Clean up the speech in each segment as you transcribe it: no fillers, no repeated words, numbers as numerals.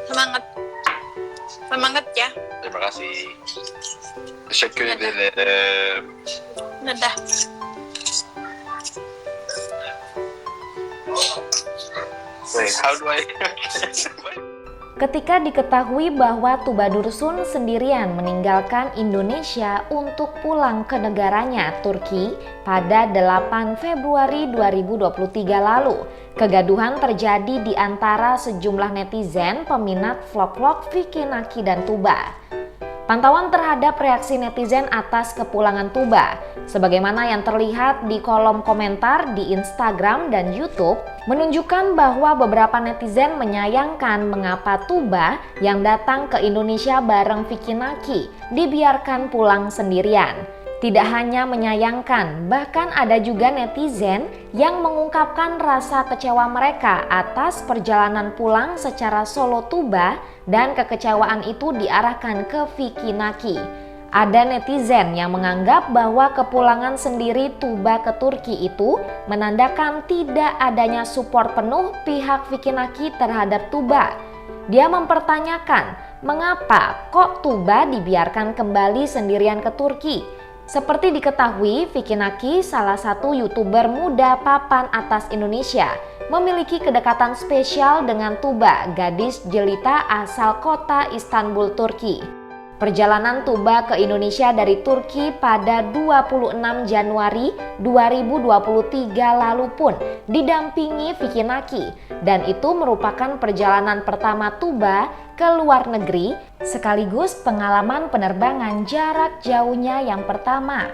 Semangat. Semangat ya. Terima kasih. Teşekkür Neden? ederim. Dadah. Wait, how do I? Ketika diketahui bahwa Tubadursun sendirian meninggalkan Indonesia untuk pulang ke negaranya, Turki, pada 8 Februari 2023 lalu, kegaduhan terjadi di antara sejumlah netizen peminat vlog-vlog Vicky Naki dan Tuba. Pantauan terhadap reaksi netizen atas kepulangan Tuba, sebagaimana yang terlihat di kolom komentar di Instagram dan YouTube, menunjukkan bahwa beberapa netizen menyayangkan mengapa Tuba yang datang ke Indonesia bareng Vicky Naki dibiarkan pulang sendirian. Tidak hanya menyayangkan, bahkan ada juga netizen yang mengungkapkan rasa kecewa mereka atas perjalanan pulang secara solo Tuba dan kekecewaan itu diarahkan ke Vicky Naki. Ada netizen yang menganggap bahwa kepulangan sendiri Tuba ke Turki itu menandakan tidak adanya support penuh pihak Vicky Naki terhadap Tuba. Dia mempertanyakan mengapa kok Tuba dibiarkan kembali sendirian ke Turki. Seperti diketahui, Vicky Naki, salah satu YouTuber muda papan atas Indonesia, memiliki kedekatan spesial dengan Tuba, gadis jelita asal kota Istanbul, Turki. Perjalanan Tuba ke Indonesia dari Turki pada 26 Januari 2023 lalu pun didampingi Vicky Naki, dan itu merupakan perjalanan pertama Tuba ke luar negeri sekaligus pengalaman penerbangan jarak jauhnya yang pertama.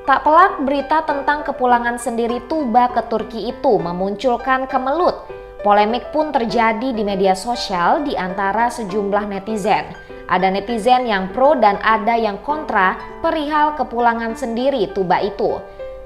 Tak pelak berita tentang kepulangan sendiri Tuba ke Turki itu memunculkan kemelut. Polemik pun terjadi di media sosial di antara sejumlah netizen. Ada netizen yang pro dan ada yang kontra perihal kepulangan sendiri Tuba itu.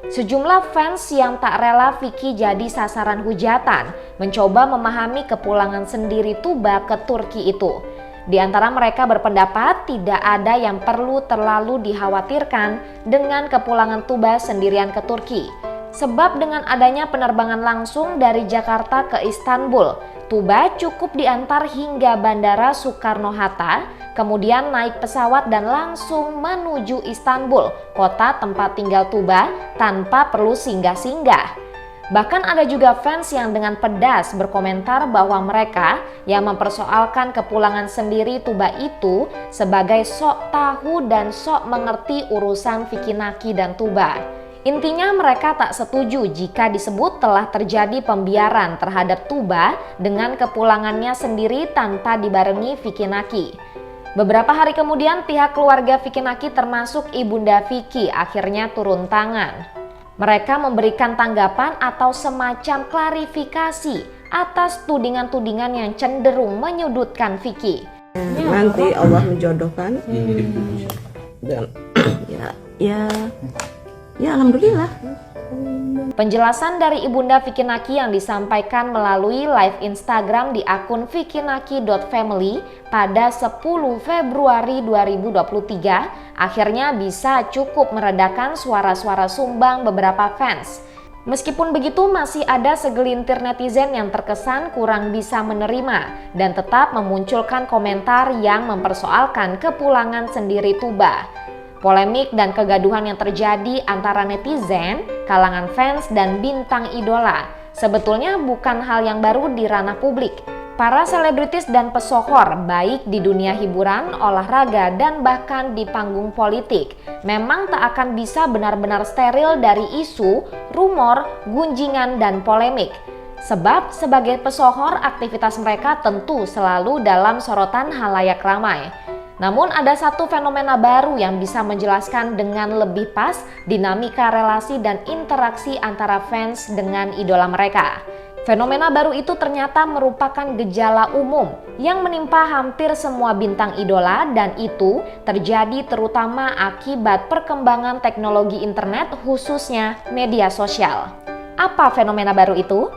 Sejumlah fans yang tak rela Vicky jadi sasaran hujatan mencoba memahami kepulangan sendiri Tuba ke Turki itu. Di antara mereka berpendapat tidak ada yang perlu terlalu dikhawatirkan dengan kepulangan Tuba sendirian ke Turki. Sebab dengan adanya penerbangan langsung dari Jakarta ke Istanbul, Tuba cukup diantar hingga Bandara Soekarno-Hatta, kemudian naik pesawat dan langsung menuju Istanbul, kota tempat tinggal Tuba, tanpa perlu singgah-singgah. Bahkan ada juga fans yang dengan pedas berkomentar bahwa mereka yang mempersoalkan kepulangan sendiri Tuba itu sebagai sok tahu dan sok mengerti urusan Vicky Naki dan Tuba. Intinya mereka tak setuju jika disebut telah terjadi pembiaran terhadap Tuba dengan kepulangannya sendiri tanpa dibarengi Vicky Naki. Beberapa hari kemudian pihak keluarga Vicky Naki termasuk ibunda Vicky akhirnya turun tangan. Mereka memberikan tanggapan atau semacam klarifikasi atas tudingan-tudingan yang cenderung menyudutkan Vicky. Nanti Allah menjodohkan dan ya alhamdulillah. Penjelasan dari ibunda Vicky Naki yang disampaikan melalui live Instagram di akun vickinaki.family pada 10 Februari 2023 akhirnya bisa cukup meredakan suara-suara sumbang beberapa fans. Meskipun begitu masih ada segelintir netizen yang terkesan kurang bisa menerima dan tetap memunculkan komentar yang mempersoalkan kepulangan sendiri Tuba. Polemik dan kegaduhan yang terjadi antara netizen, kalangan fans, dan bintang idola sebetulnya bukan hal yang baru di ranah publik. Para selebritis dan pesohor baik di dunia hiburan, olahraga, dan bahkan di panggung politik memang tak akan bisa benar-benar steril dari isu, rumor, gunjingan, dan polemik. Sebab sebagai pesohor aktivitas mereka tentu selalu dalam sorotan halayak ramai. Namun ada satu fenomena baru yang bisa menjelaskan dengan lebih pas dinamika relasi dan interaksi antara fans dengan idola mereka. Fenomena baru itu ternyata merupakan gejala umum yang menimpa hampir semua bintang idola dan itu terjadi terutama akibat perkembangan teknologi internet khususnya media sosial. Apa fenomena baru itu?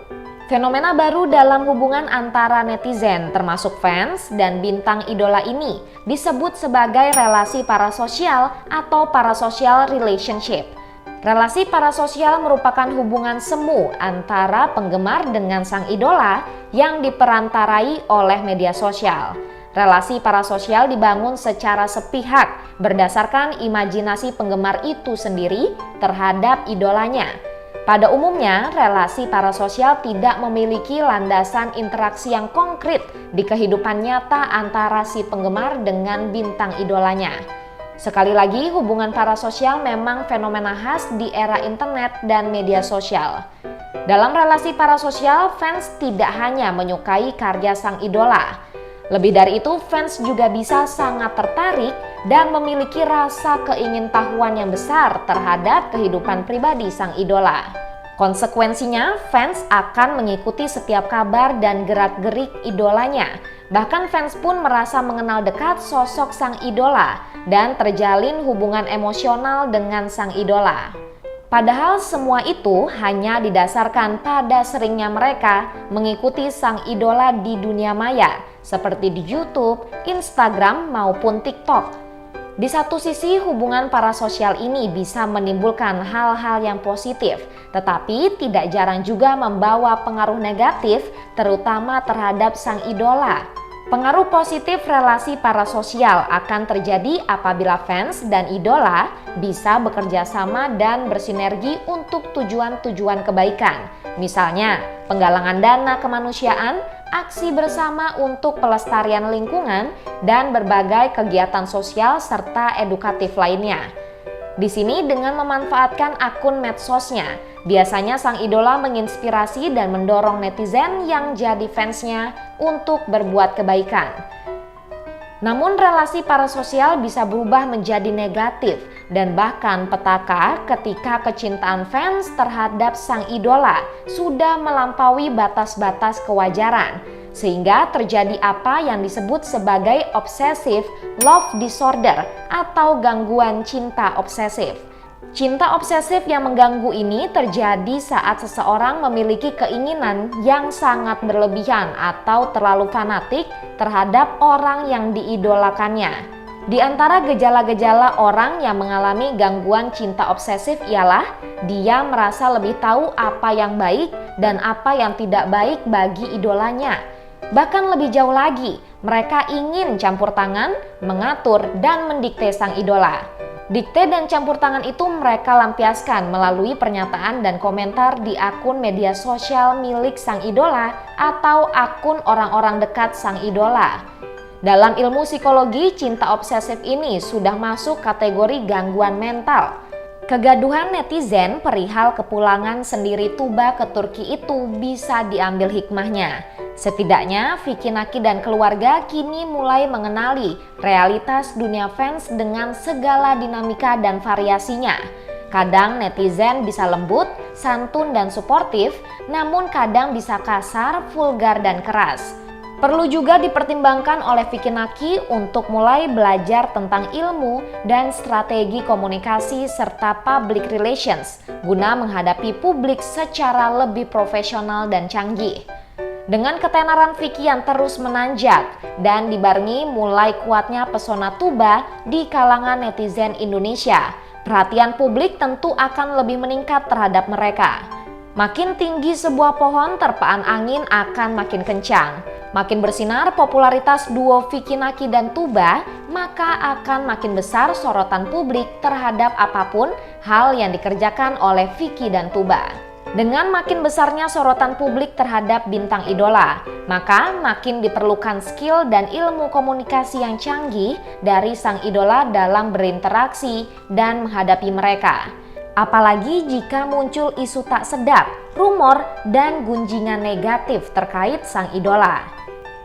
Fenomena baru dalam hubungan antara netizen termasuk fans dan bintang idola ini disebut sebagai relasi parasosial atau parasocial relationship. Relasi parasosial merupakan hubungan semu antara penggemar dengan sang idola yang diperantarai oleh media sosial. Relasi parasosial dibangun secara sepihak berdasarkan imajinasi penggemar itu sendiri terhadap idolanya. Pada umumnya, relasi parasosial tidak memiliki landasan interaksi yang konkret di kehidupan nyata antara si penggemar dengan bintang idolanya. Sekali lagi, hubungan parasosial memang fenomena khas di era internet dan media sosial. Dalam relasi parasosial, fans tidak hanya menyukai karya sang idola. Lebih dari itu, fans juga bisa sangat tertarik dan memiliki rasa keingintahuan yang besar terhadap kehidupan pribadi sang idola. Konsekuensinya, fans akan mengikuti setiap kabar dan gerak-gerik idolanya. Bahkan fans pun merasa mengenal dekat sosok sang idola dan terjalin hubungan emosional dengan sang idola. Padahal semua itu hanya didasarkan pada seringnya mereka mengikuti sang idola di dunia maya, seperti di YouTube, Instagram, maupun TikTok. Di satu sisi, hubungan parasosial ini bisa menimbulkan hal-hal yang positif, tetapi tidak jarang juga membawa pengaruh negatif, terutama terhadap sang idola. Pengaruh positif relasi parasosial akan terjadi apabila fans dan idola bisa bekerja sama dan bersinergi untuk tujuan-tujuan kebaikan. Misalnya, penggalangan dana kemanusiaan, aksi bersama untuk pelestarian lingkungan, dan berbagai kegiatan sosial serta edukatif lainnya. Di sini dengan memanfaatkan akun medsosnya, biasanya sang idola menginspirasi dan mendorong netizen yang jadi fansnya untuk berbuat kebaikan. Namun relasi parasosial bisa berubah menjadi negatif dan bahkan petaka ketika kecintaan fans terhadap sang idola sudah melampaui batas-batas kewajaran, sehingga terjadi apa yang disebut sebagai obsessive love disorder atau gangguan cinta obsesif. Cinta obsesif yang mengganggu ini terjadi saat seseorang memiliki keinginan yang sangat berlebihan atau terlalu fanatik terhadap orang yang diidolakannya. Di antara gejala-gejala orang yang mengalami gangguan cinta obsesif ialah dia merasa lebih tahu apa yang baik dan apa yang tidak baik bagi idolanya. Bahkan lebih jauh lagi, mereka ingin campur tangan, mengatur, dan mendikte sang idola. Dikte dan campur tangan itu mereka lampiaskan melalui pernyataan dan komentar di akun media sosial milik sang idola atau akun orang-orang dekat sang idola. Dalam ilmu psikologi, cinta obsesif ini sudah masuk kategori gangguan mental. Kegaduhan netizen perihal kepulangan sendiri Tuba ke Turki itu bisa diambil hikmahnya. Setidaknya Vicky Naki dan keluarga kini mulai mengenali realitas dunia fans dengan segala dinamika dan variasinya. Kadang netizen bisa lembut, santun dan suportif, namun kadang bisa kasar, vulgar dan keras. Perlu juga dipertimbangkan oleh Vicky Naki untuk mulai belajar tentang ilmu dan strategi komunikasi serta public relations guna menghadapi publik secara lebih profesional dan canggih. Dengan ketenaran Vicky yang terus menanjak dan dibarengi mulai kuatnya pesona Tuba di kalangan netizen Indonesia, perhatian publik tentu akan lebih meningkat terhadap mereka. Makin tinggi sebuah pohon, terpaan angin akan makin kencang. Makin bersinar popularitas duo Vicky Naki dan Tuba, maka akan makin besar sorotan publik terhadap apapun hal yang dikerjakan oleh Vicky dan Tuba. Dengan makin besarnya sorotan publik terhadap bintang idola, maka makin diperlukan skill dan ilmu komunikasi yang canggih dari sang idola dalam berinteraksi dan menghadapi mereka. Apalagi jika muncul isu tak sedap, rumor, dan gunjingan negatif terkait sang idola.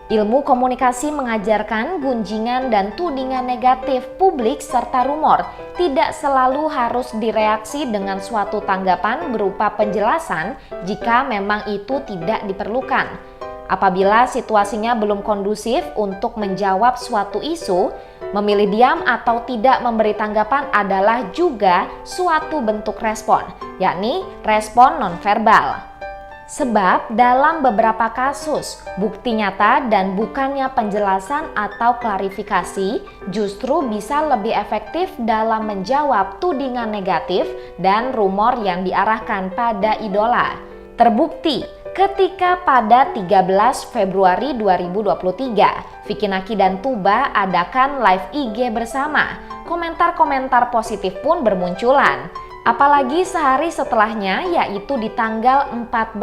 Ilmu komunikasi mengajarkan gunjingan dan tudingan negatif publik serta rumor tidak selalu harus direaksi dengan suatu tanggapan berupa penjelasan jika memang itu tidak diperlukan. Apabila situasinya belum kondusif untuk menjawab suatu isu, memilih diam atau tidak memberi tanggapan adalah juga suatu bentuk respon, yakni respon nonverbal. Sebab dalam beberapa kasus, bukti nyata dan bukannya penjelasan atau klarifikasi justru bisa lebih efektif dalam menjawab tudingan negatif dan rumor yang diarahkan pada idola. Terbukti ketika pada 13 Februari 2023, Vicky Naki dan Tuba adakan live IG bersama. Komentar-komentar positif pun bermunculan. Apalagi sehari setelahnya, yaitu di tanggal 14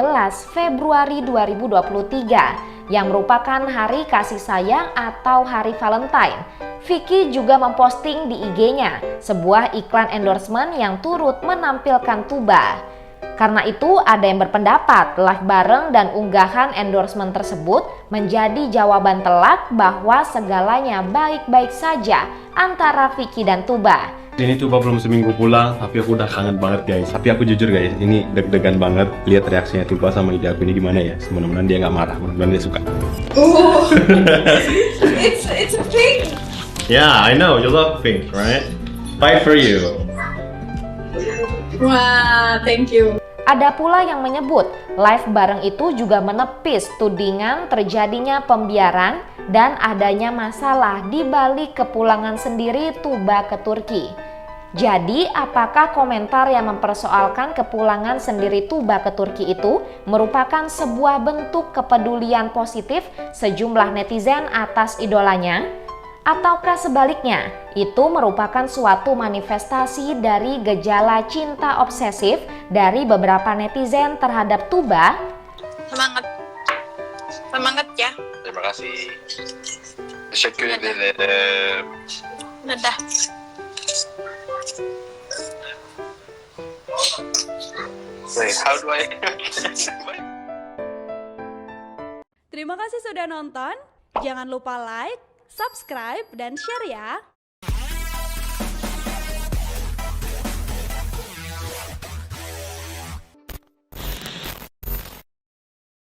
Februari 2023 yang merupakan hari kasih sayang atau hari Valentine. Vicky juga memposting di IG-nya sebuah iklan endorsement yang turut menampilkan Tuba. Karena itu ada yang berpendapat live bareng dan unggahan endorsement tersebut menjadi jawaban telak bahwa segalanya baik-baik saja antara Vicky dan Tuba. Ini Tuba belum seminggu pulang, tapi aku udah kangen banget guys. Tapi aku jujur guys, ini deg-degan banget lihat reaksinya Tuba sama ide aku ini gimana ya. Mudah-mudahan dia nggak marah, mudah-mudahan dia suka. Oh, it's a pink. Yeah, I know you love pink, right? Fight for you. Wah, thank you. Ada pula yang menyebut live bareng itu juga menepis tudingan terjadinya pembiaran dan adanya masalah di balik kepulangan sendiri Tuba ke Turki. Jadi, apakah komentar yang mempersoalkan kepulangan sendiri Tuba ke Turki itu merupakan sebuah bentuk kepedulian positif sejumlah netizen atas idolanya? Ataukah sebaliknya, itu merupakan suatu manifestasi dari gejala cinta obsesif dari beberapa netizen terhadap Tuba? Semangat. Semangat ya. Terima kasih. Teşekkür ederim. Dadah. Wait, how do I? Terima kasih sudah nonton. Jangan lupa like, subscribe, dan share ya.